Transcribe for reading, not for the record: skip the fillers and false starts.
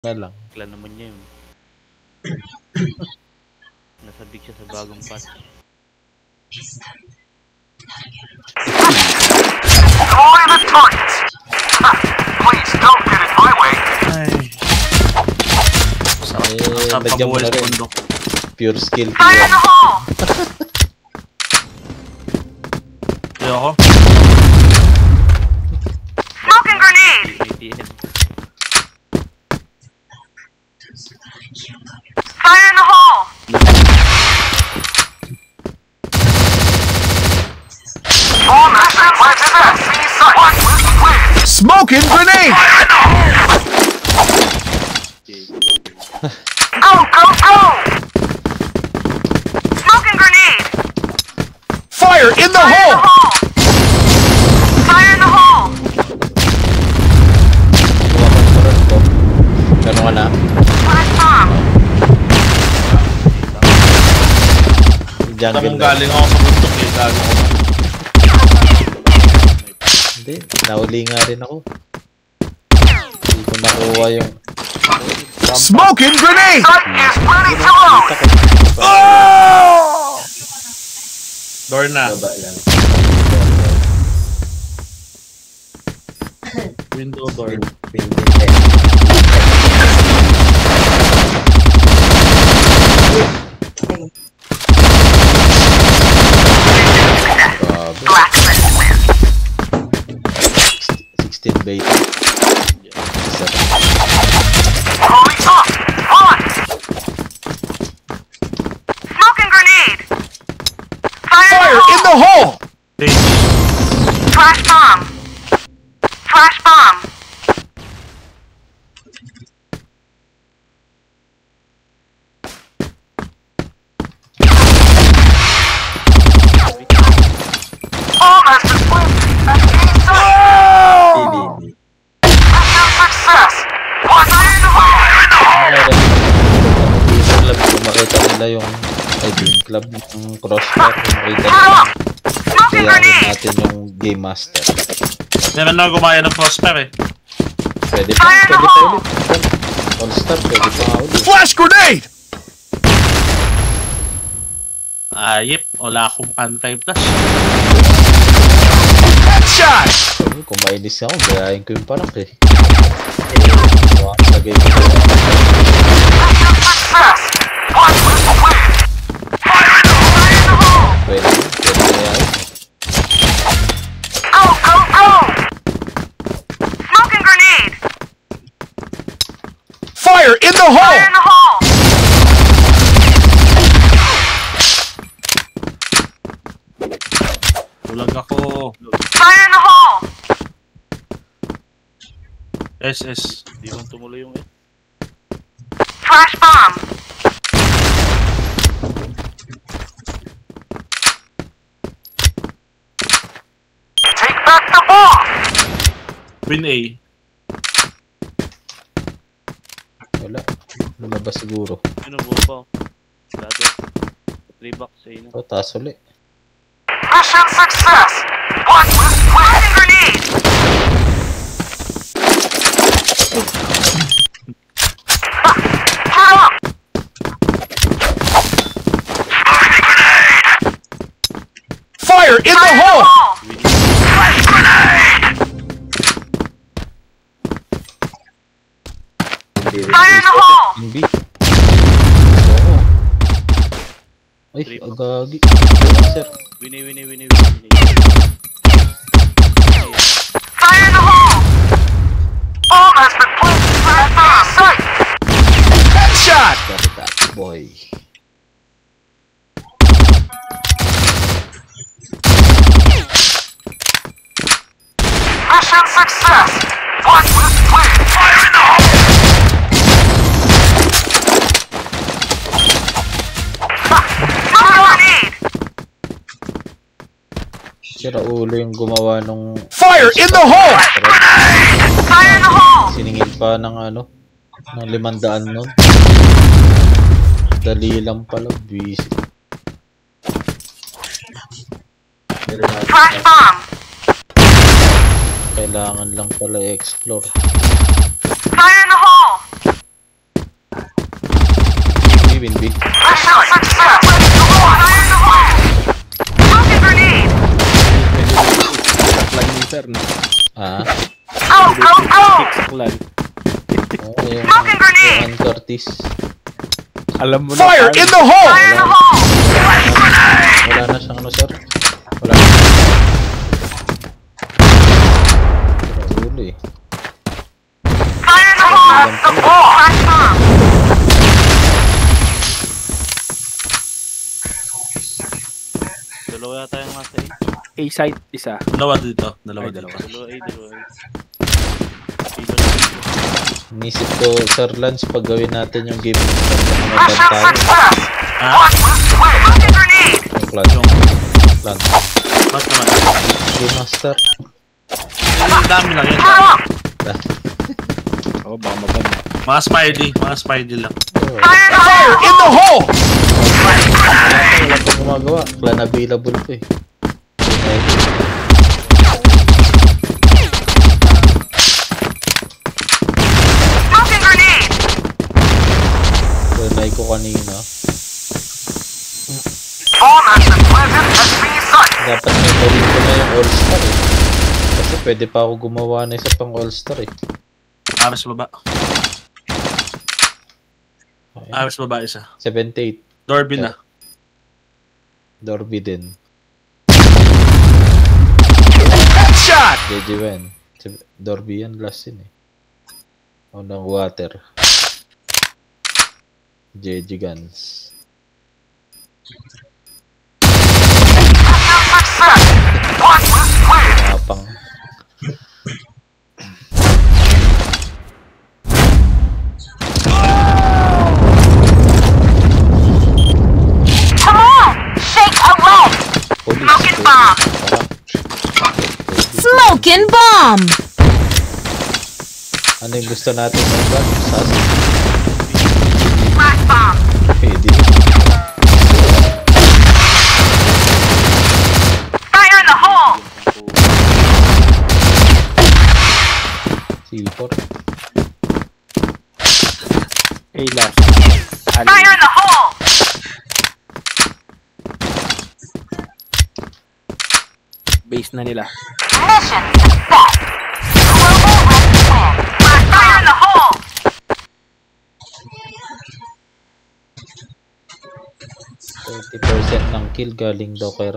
Na lang. Kailan naman niya yun. Nasabik siya sa bagong patch. Destroy the targets! Please don't get in my way! Saan pa buhay sa bundok? Pure skill. Fire in the hole! Ayoko. Smoking grenade! Fire in the hole! All mission planted at C site! One losing win! Smoking grenade! Go, go, go! Smoking grenade! Fire in the hole! Fire in the hole! Gano'n ka na? Flash bomb! Jungle Tamang na. galing ako sa bundok eh. Gago ko. Hindi, nauli nga rin ako. Hindi ko nakuha yung... Smoking grenade! Site is ready to load! Oh! Door na. Baba lang. Window door. Blackness wins. 16 bait. Holding up! On! Smoking grenade! Fire In the hole! Flash bomb! Flash bomb! All has been flipped at Hindi. Mission success! Fire in the hole! Club, kung makita nila yung club ng crossfire, kung makita nila, Smoking kaya grenade! natin yung game master. Meron na gumaya ng prosper eh. Pwede pa ulit. All star, pwede pa ulit. Flash grenade! Ayip, wala akong anti-flash. Headshot! Sabi, kung mainis ako, gayahin ko yung parak eh. Lagay ko Mission success! One losing win! Fire in the hole! pwede gayahin. Go, go, go! Smoking grenade! Fire in the Fire hole! in the hole! Bulag ako. Fire in the hole! SS. Di man tumuloy yung Flash bomb! Take back the ball! Win A. Wala. Lumabas siguro. Yun ang buo pa. Dati. 3 box sa ino. O, taas ulit. Mission success! One losing win! Grenade! Get up! Fire in the hole! Flash grenade! Fire in the hole! Yung B. Oo. Ay, agagi. Sir. Winnie. Fire in the hole! Bomb has been planted at the site! Headshot! Got that boy. Mission success! One losing win! Fire in the hole! Grenade! Sira ulo yung gumawa nung Fire in the hole! Fire in the hole! siningil pa ng ano, ng 500 nun. Dali lang pala, busy. Flash bomb! Kailangan lang pala i-explore. Fire in the hole! win B. Mission success! Fire in the hole! Smoking grenade! Saklan yung sir, no? Ah, Go, go, go! Saklan. oo, yung Smoking grenade! Juan Curtis. Alam mo na. Fire in the hole! Fire in the hole! Wala na siyang ano, sir. Wala na. Pero ulo eh. Fire in the hole! The ball! Flash bomb! Dalawa yata yung nasa A. A site, isa. Dalawa dito. Dalawa Ay, dito. dalawa. Dalawa A, dalawa A. Nisip ko, Sir Lance, pag gawin natin yung game ng Mission tayo. success! Ha? Smoking grenade! Yung plan. Plan. Ba't naman? Game master. Ang dami lang yun. Turn up! Oo, baka maban. Mga smiley. Mga smiley lang. Fire in the Fire hole! in the hole! Wala pang gumagawa. Plan available po eh. Okay. Smoking grenade! Try ko kanina. All has been planted as reset! Dapat may gawin ko na yung all-star eh. Kasi pwede pa ako gumawa na isa pang all-star eh. Aras baba. Aras baba isa. 78. Dorby na. Dorby din. Headshot! JJ Wen. Dorby yan last yun eh. Unang water. JJ Guns. Success! One was clear! Mapang. Come on! Shake a leg! Police. Smoking bomb! Smoking bomb! Ano yung gusto natin? Sas. Flash bomb! Pwede. Fire in the hole! C4. A last. Fire in the hole! Base na nila. Mission success! Global Red Plan! Fire in the hole! 30% ng kill galing daw kay